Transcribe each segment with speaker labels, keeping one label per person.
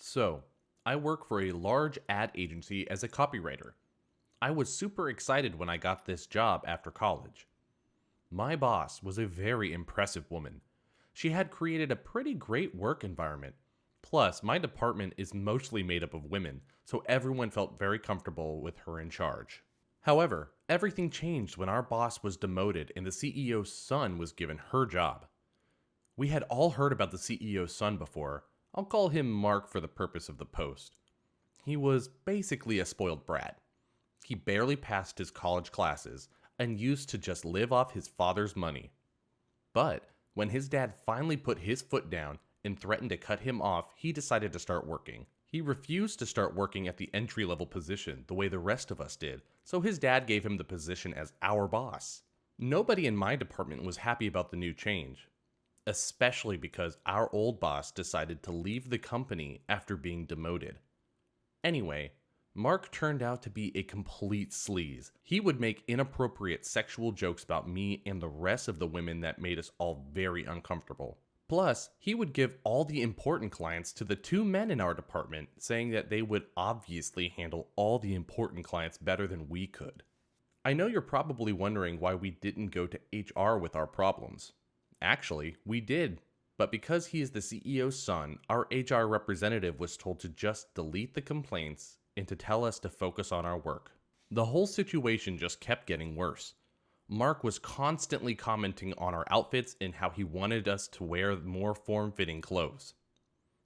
Speaker 1: So, I work for a large ad agency as a copywriter. I was super excited when I got this job after college. My boss was a very impressive woman. She had created a pretty great work environment. Plus, my department is mostly made up of women, so everyone felt very comfortable with her in charge. However, everything changed when our boss was demoted and the CEO's son was given her job. We had all heard about the CEO's son before. I'll call him Mark for the purpose of the post. He was basically a spoiled brat. He barely passed his college classes and used to just live off his father's money. But when his dad finally put his foot down and threatened to cut him off, he decided to start working. He refused to start working at the entry-level position the way the rest of us did, so his dad gave him the position as our boss. Nobody in my department was happy about the new change, especially because our old boss decided to leave the company after being demoted. Anyway, Mark turned out to be a complete sleaze. He would make inappropriate sexual jokes about me and the rest of the women that made us all very uncomfortable. Plus, he would give all the important clients to the two men in our department, saying that they would obviously handle all the important clients better than we could. I know you're probably wondering why we didn't go to HR with our problems. Actually, we did. But because he is the CEO's son, our HR representative was told to just delete the complaints and to tell us to focus on our work. The whole situation just kept getting worse. Mark was constantly commenting on our outfits and how he wanted us to wear more form-fitting clothes.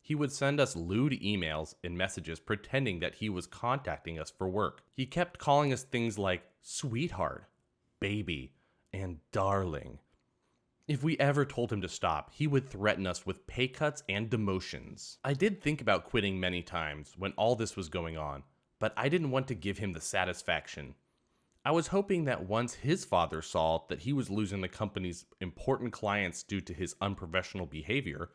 Speaker 1: He would send us lewd emails and messages pretending that he was contacting us for work. He kept calling us things like sweetheart, baby, and darling. If we ever told him to stop, he would threaten us with pay cuts and demotions. I did think about quitting many times when all this was going on, but I didn't want to give him the satisfaction. I was hoping that once his father saw that he was losing the company's important clients due to his unprofessional behavior,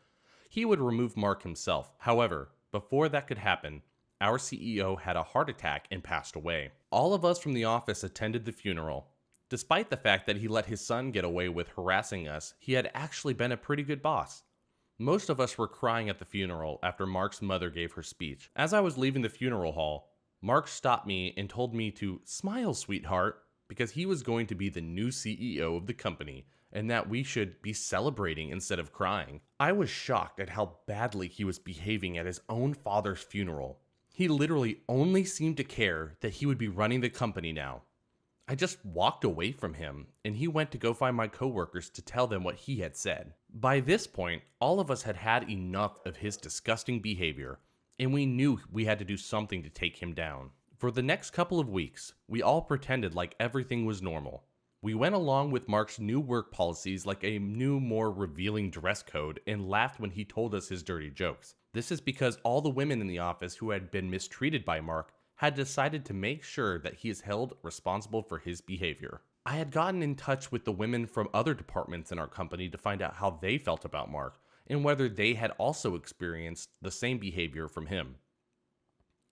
Speaker 1: he would remove Mark himself. However, before that could happen, our CEO had a heart attack and passed away. All of us from the office attended the funeral. Despite the fact that he let his son get away with harassing us, he had actually been a pretty good boss. Most of us were crying at the funeral after Mark's mother gave her speech. As I was leaving the funeral hall, Mark stopped me and told me to smile, sweetheart, because he was going to be the new CEO of the company and that we should be celebrating instead of crying. I was shocked at how badly he was behaving at his own father's funeral. He literally only seemed to care that he would be running the company now. I just walked away from him, and he went to go find my coworkers to tell them what he had said. By this point, all of us had had enough of his disgusting behavior, and we knew we had to do something to take him down. For the next couple of weeks, we all pretended like everything was normal. We went along with Mark's new work policies like a new, more revealing dress code and laughed when he told us his dirty jokes. This is because all the women in the office who had been mistreated by Mark had decided to make sure that he is held responsible for his behavior. I had gotten in touch with the women from other departments in our company to find out how they felt about Mark and whether they had also experienced the same behavior from him.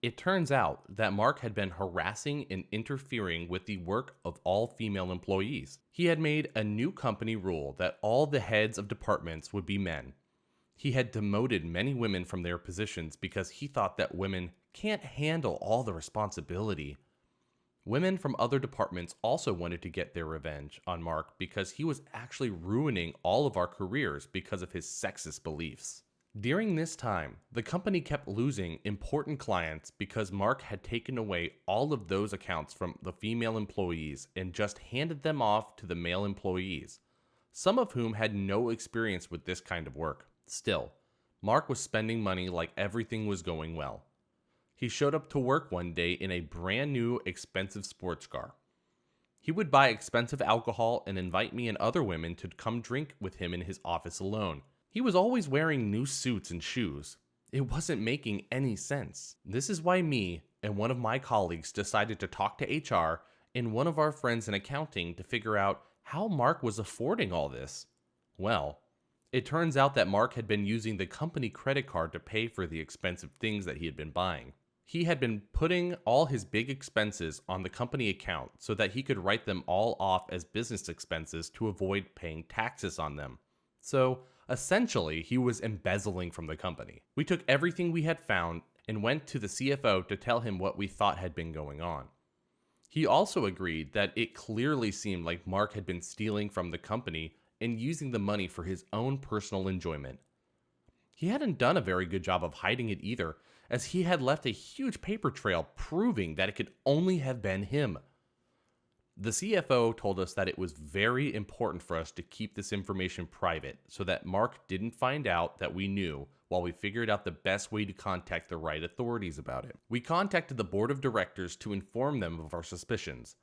Speaker 1: It turns out that Mark had been harassing and interfering with the work of all female employees. He had made a new company rule that all the heads of departments would be men. He had demoted many women from their positions because he thought that women can't handle all the responsibility. Women from other departments also wanted to get their revenge on Mark because he was actually ruining all of our careers because of his sexist beliefs. During this time, the company kept losing important clients because Mark had taken away all of those accounts from the female employees and just handed them off to the male employees, some of whom had no experience with this kind of work. Still, Mark was spending money like everything was going well. He showed up to work one day in a brand new expensive sports car. He would buy expensive alcohol and invite me and other women to come drink with him in his office alone. He was always wearing new suits and shoes. It wasn't making any sense. This is why me and one of my colleagues decided to talk to HR and one of our friends in accounting to figure out how Mark was affording all this. Well, it turns out that Mark had been using the company credit card to pay for the expensive things that he had been buying. He had been putting all his big expenses on the company account so that he could write them all off as business expenses to avoid paying taxes on them. So, Essentially, he was embezzling from the company. We took everything we had found and went to the CFO to tell him what we thought had been going on. He also agreed that it clearly seemed like Mark had been stealing from the company and using the money for his own personal enjoyment. He hadn't done a very good job of hiding it either, as he had left a huge paper trail proving that it could only have been him. The CFO told us that it was very important for us to keep this information private so that Mark didn't find out that we knew while we figured out the best way to contact the right authorities about it. We contacted the board of directors to inform them of our suspicions.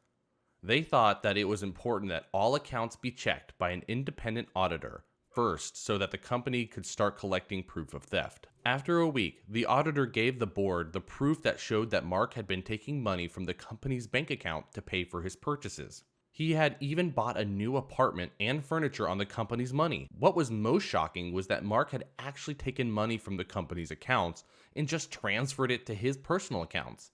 Speaker 1: They thought that it was important that all accounts be checked by an independent auditor first so that the company could start collecting proof of theft. After a week, the auditor gave the board the proof that showed that Mark had been taking money from the company's bank account to pay for his purchases. He had even bought a new apartment and furniture on the company's money. What was most shocking was that Mark had actually taken money from the company's accounts and just transferred it to his personal accounts.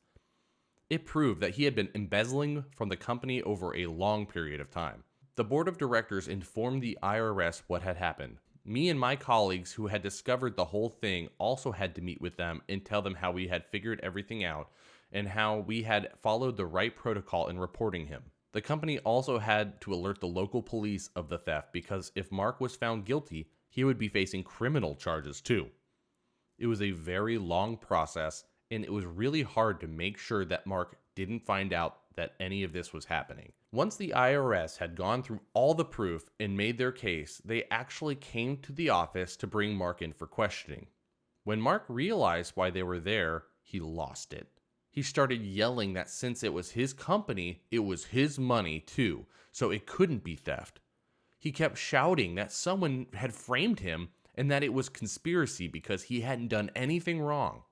Speaker 1: It proved that he had been embezzling from the company over a long period of time. The board of directors informed the IRS what had happened. Me and my colleagues who had discovered the whole thing also had to meet with them and tell them how we had figured everything out and how we had followed the right protocol in reporting him. The company also had to alert the local police of the theft because if Mark was found guilty, he would be facing criminal charges too. It was a very long process, and it was really hard to make sure that Mark didn't find out that any of this was happening. Once the IRS had gone through all the proof and made their case, they actually came to the office to bring Mark in for questioning. When Mark realized why they were there, he lost it. He started yelling that since it was his company, it was his money too, so it couldn't be theft. He kept shouting that someone had framed him and that it was conspiracy because he hadn't done anything wrong.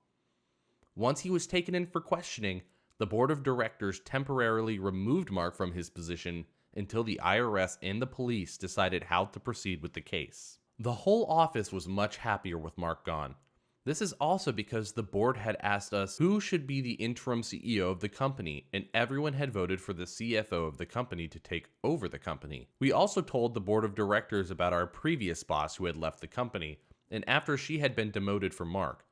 Speaker 1: Once he was taken in for questioning, the board of directors temporarily removed Mark from his position until the IRS and the police decided how to proceed with the case. The whole office was much happier with Mark gone. This is also because the board had asked us who should be the interim CEO of the company, and everyone had voted for the CFO of the company to take over the company. We also told the board of directors about our previous boss who had left the company, and after she had been demoted from Mark,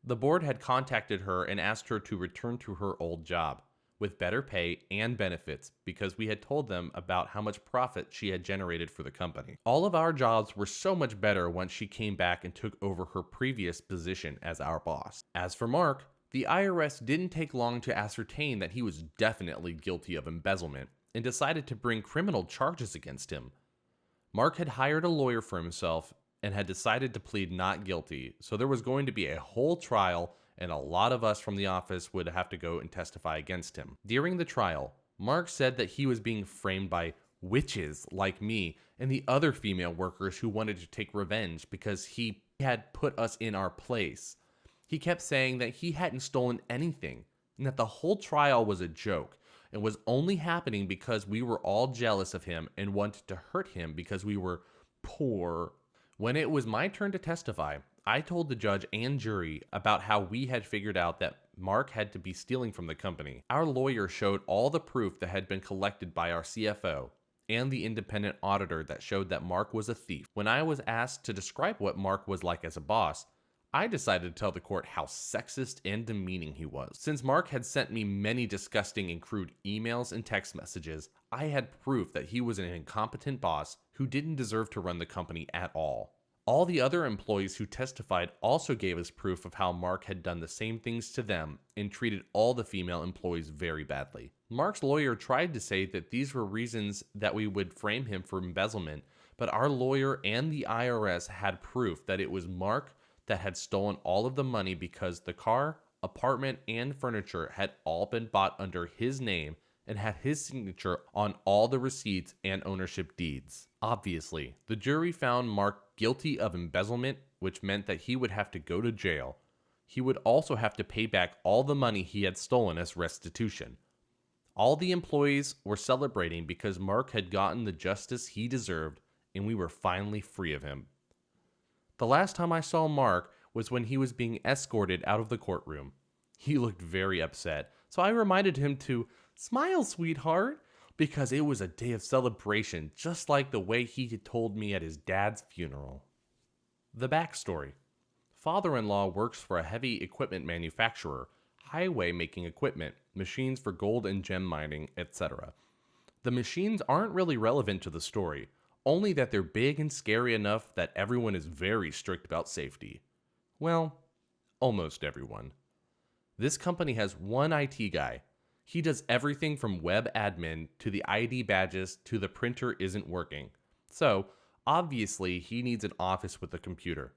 Speaker 1: the board had contacted her and asked her to return to her old job with better pay and benefits because we had told them about how much profit she had generated for the company. All of our jobs were so much better once she came back and took over her previous position as our boss. As for Mark, the IRS didn't take long to ascertain that he was definitely guilty of embezzlement and decided to bring criminal charges against him. Mark had hired a lawyer for himself and had decided to plead not guilty, so there was going to be a whole trial and a lot of us from the office would have to go and testify against him. During the trial, Mark said that he was being framed by witches like me and the other female workers who wanted to take revenge because he had put us in our place. He kept saying that he hadn't stolen anything and that the whole trial was a joke and was only happening because we were all jealous of him and wanted to hurt him because we were poor. When it was my turn to testify, I told the judge and jury about how we had figured out that Mark had to be stealing from the company. Our lawyer showed all the proof that had been collected by our CFO and the independent auditor that showed that Mark was a thief. When I was asked to describe what Mark was like as a boss, I decided to tell the court how sexist and demeaning he was. Since Mark had sent me many disgusting and crude emails and text messages, I had proof that he was an incompetent boss who didn't deserve to run the company at all. All the other employees who testified also gave us proof of how Mark had done the same things to them and treated all the female employees very badly. Mark's lawyer tried to say that these were reasons that we would frame him for embezzlement, but our lawyer and the IRS had proof that it was Mark that had stolen all of the money because the car, apartment, and furniture had all been bought under his name and had his signature on all the receipts and ownership deeds. Obviously, the jury found Mark guilty of embezzlement, which meant that he would have to go to jail. He would also have to pay back all the money he had stolen as restitution. All the employees were celebrating because Mark had gotten the justice he deserved, and we were finally free of him. The last time I saw Mark was when he was being escorted out of the courtroom. He looked very upset, so I reminded him to smile, sweetheart, because it was a day of celebration, just like the way he had told me at his dad's funeral. The backstory. Father-in-law works for a heavy equipment manufacturer, highway making equipment, machines for gold and gem mining, etc. The machines aren't really relevant to the story, only that they're big and scary enough that everyone is very strict about safety. Well, almost everyone. This company has one IT guy. He does everything from web admin to the ID badges to the printer isn't working. So, obviously, he needs an office with a computer.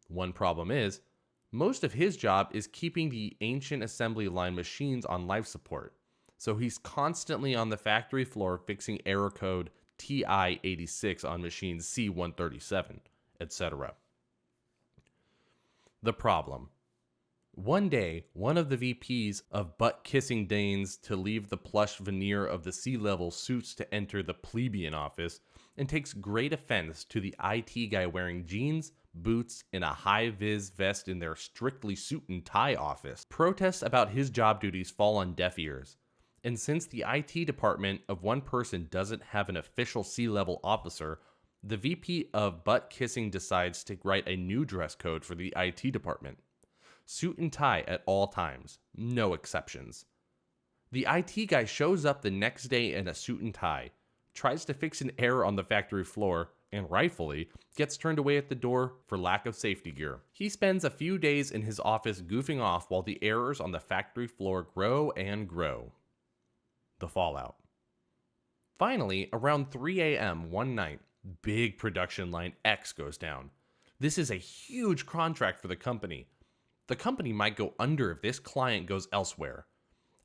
Speaker 1: One problem is, most of his job is keeping the ancient assembly line machines on life support. So he's constantly on the factory floor fixing error code TI-86 on machine C137, etc. The problem. One day, one of the VPs of butt-kissing deigns to leave the plush veneer of the C-level suits to enter the plebeian office and takes great offense to the IT guy wearing jeans, boots, and a high-vis vest in their strictly suit and tie office. Protests about his job duties fall on deaf ears. And since the IT department of one person doesn't have an official C-level officer, the VP of butt-kissing decides to write a new dress code for the IT department. Suit and tie at all times, no exceptions. The IT guy shows up the next day in a suit and tie, tries to fix an error on the factory floor, and rightfully gets turned away at the door for lack of safety gear. He spends a few days in his office goofing off while the errors on the factory floor grow and grow. The fallout. Finally, around 3 a.m. one night, big production line X goes down. This is a huge contract for the company. The company might go under if this client goes elsewhere.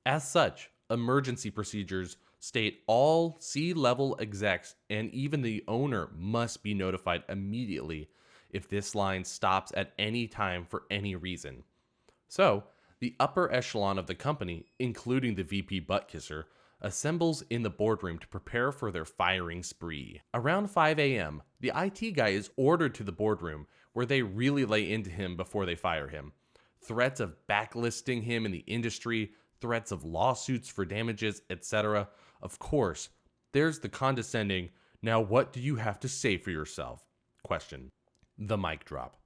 Speaker 1: As such, emergency procedures state all C-level execs and even the owner must be notified immediately if this line stops at any time for any reason. So, the upper echelon of the company, including the VP Buttkisser, assembles in the boardroom to prepare for their firing spree. Around 5 a.m., the IT guy is ordered to the boardroom, where they really lay into him before they fire him. Threats of backlisting him in the industry, threats of lawsuits for damages, etc. Of course, there's the condescending, "Now what do you have to say for yourself?" question. The mic drop.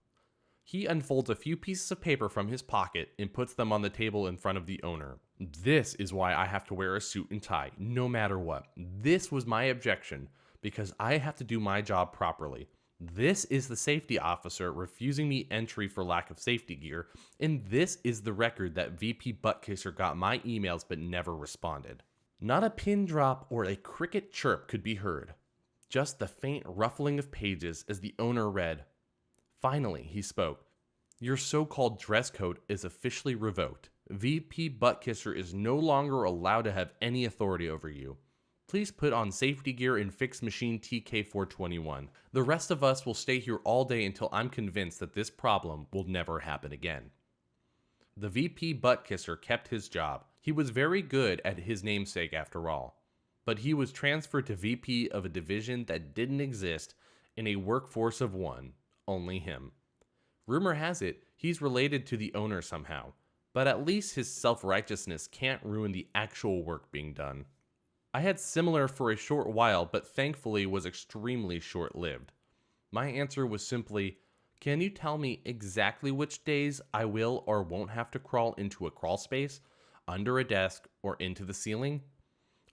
Speaker 1: He unfolds a few pieces of paper from his pocket and puts them on the table in front of the owner. "This is why I have to wear a suit and tie, no matter what. This was my objection, because I have to do my job properly. This is the safety officer refusing me entry for lack of safety gear, and this is the record that VP Buttkisser got my emails but never responded." Not a pin drop or a cricket chirp could be heard. Just the faint ruffling of pages as the owner read. Finally, he spoke. "Your so-called dress code is officially revoked. VP Buttkisser is no longer allowed to have any authority over you. Please put on safety gear and fix machine TK421. The rest of us will stay here all day until I'm convinced that this problem will never happen again." The VP Buttkisser kept his job. He was very good at his namesake after all. But he was transferred to VP of a division that didn't exist in a workforce of one, only him. Rumor has it he's related to the owner somehow, but at least his self-righteousness can't ruin the actual work being done. I had similar for a short while, but thankfully was extremely short-lived. My answer was simply, "Can you tell me exactly which days I will or won't have to crawl into a crawl space, under a desk, or into the ceiling?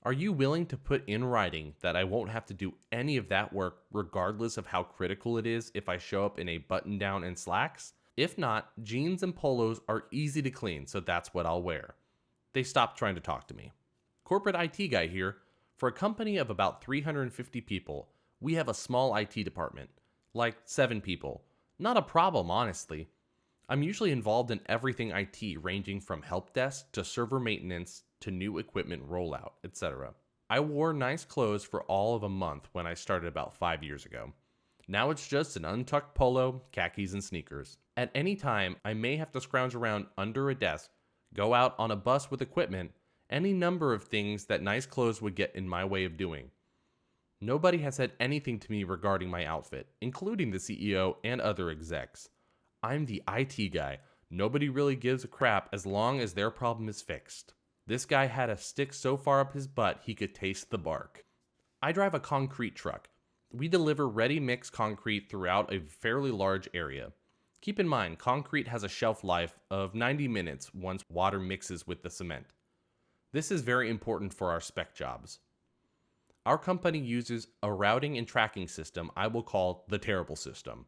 Speaker 1: Are you willing to put in writing that I won't have to do any of that work regardless of how critical it is if I show up in a button-down and slacks? If not, jeans and polos are easy to clean, so that's what I'll wear." They stopped trying to talk to me. Corporate IT guy here. For a company of about 350 people, we have a small IT department. Like 7 people. Not a problem, honestly. I'm usually involved in everything IT, ranging from help desk to server maintenance to new equipment rollout, etc. I wore nice clothes for all of a month when I started about 5 years ago. Now it's just an untucked polo, khakis, and sneakers. At any time, I may have to scrounge around under a desk, go out on a bus with equipment, any number of things that nice clothes would get in my way of doing. Nobody has said anything to me regarding my outfit, including the CEO and other execs. I'm the IT guy. Nobody really gives a crap as long as their problem is fixed. This guy had a stick so far up his butt he could taste the bark. I drive a concrete truck. We deliver ready mix concrete throughout a fairly large area. Keep in mind, concrete has a shelf life of 90 minutes once water mixes with the cement. This is very important for our spec jobs. Our company uses a routing and tracking system I will call the terrible system.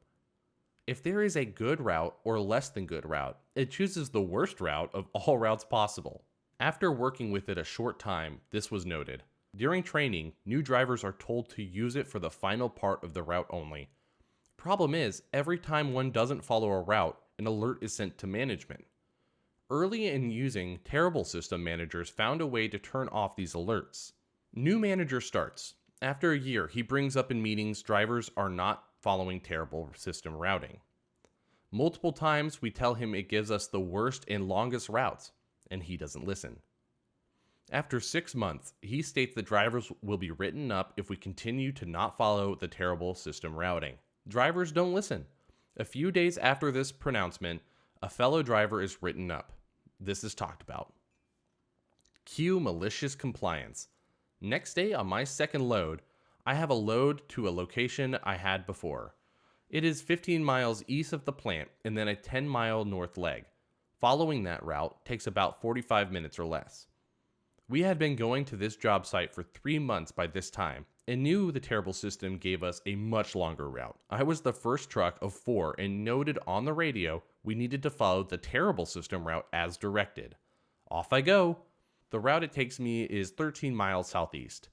Speaker 1: If there is a good route or less than good route, it chooses the worst route of all routes possible. After working with it a short time, this was noted. During training, new drivers are told to use it for the final part of the route only. Problem is, every time one doesn't follow a route, an alert is sent to management. Early in using, terrible system managers found a way to turn off these alerts. New manager starts. After a year, he brings up in meetings drivers are not following terrible system routing. Multiple times we tell him it gives us the worst and longest routes, and he doesn't listen. After 6 months, he states that drivers will be written up if we continue to not follow the terrible system routing. Drivers don't listen. A few days after this pronouncement, a fellow driver is written up. This is talked about. Cue malicious compliance. Next day on my second load, I have a load to a location I had before. It is 15 miles east of the plant and then a 10-mile north leg. Following that route takes about 45 minutes or less. We had been going to this job site for 3 months by this time and knew the terrible system gave us a much longer route. I was the first truck of 4 and noted on the radio we needed to follow the terrible system route as directed. Off I go. The route it takes me is 13 miles southeast.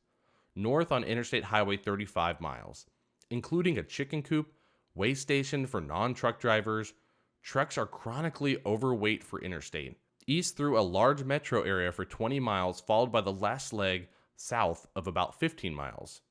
Speaker 1: North on Interstate Highway 35 miles, including a chicken coop, weigh station for non-truck drivers. Trucks are chronically overweight for interstate. East through a large metro area for 20 miles, followed by the last leg south of about 15 miles.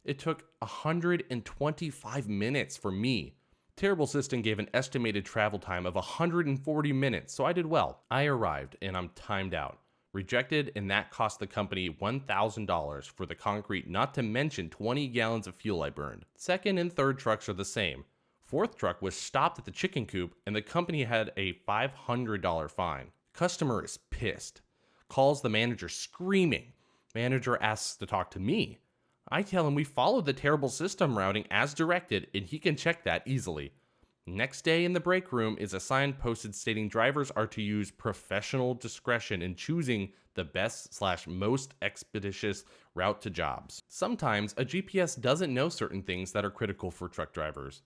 Speaker 1: It took 125 minutes for me. Terrible system gave an estimated travel time of 140 minutes, so I did well. I arrived and I'm timed out. Rejected, and that cost the company $1,000 for the concrete, not to mention 20 gallons of fuel I burned. Second and third trucks are the same. Fourth truck was stopped at the chicken coop, and the company had a $500 fine. Customer is pissed. Calls the manager screaming. Manager asks to talk to me. I tell him we followed the terrible system routing as directed, and he can check that easily. Next day in the break room is a sign posted stating drivers are to use professional discretion in choosing the best/most expeditious route to jobs. Sometimes a GPS doesn't know certain things that are critical for truck drivers.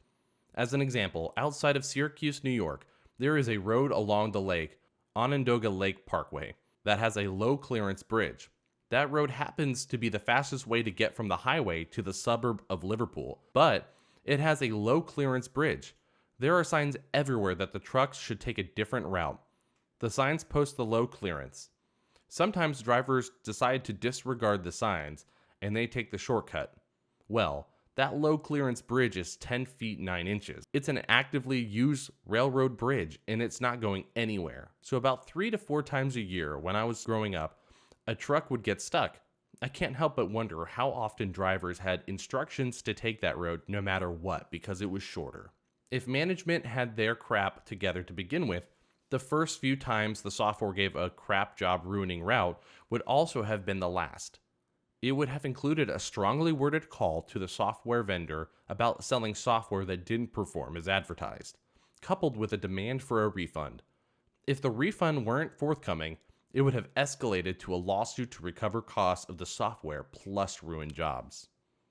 Speaker 1: As an example, outside of Syracuse, New York, there is a road along the lake, Onondaga Lake Parkway, that has a low clearance bridge. That road happens to be the fastest way to get from the highway to the suburb of Liverpool, but it has a low clearance bridge. There are signs everywhere that the trucks should take a different route. The signs post the low clearance. Sometimes drivers decide to disregard the signs and they take the shortcut. Well, that low clearance bridge is 10 feet 9 inches. It's an actively used railroad bridge and it's not going anywhere. So about 3 to 4 times a year when I was growing up, a truck would get stuck. I can't help but wonder how often drivers had instructions to take that road no matter what because it was shorter. If management had their crap together to begin with, the first few times the software gave a crap job ruining route would also have been the last. It would have included a strongly worded call to the software vendor about selling software that didn't perform as advertised, coupled with a demand for a refund. If the refund weren't forthcoming, it would have escalated to a lawsuit to recover costs of the software plus ruined jobs.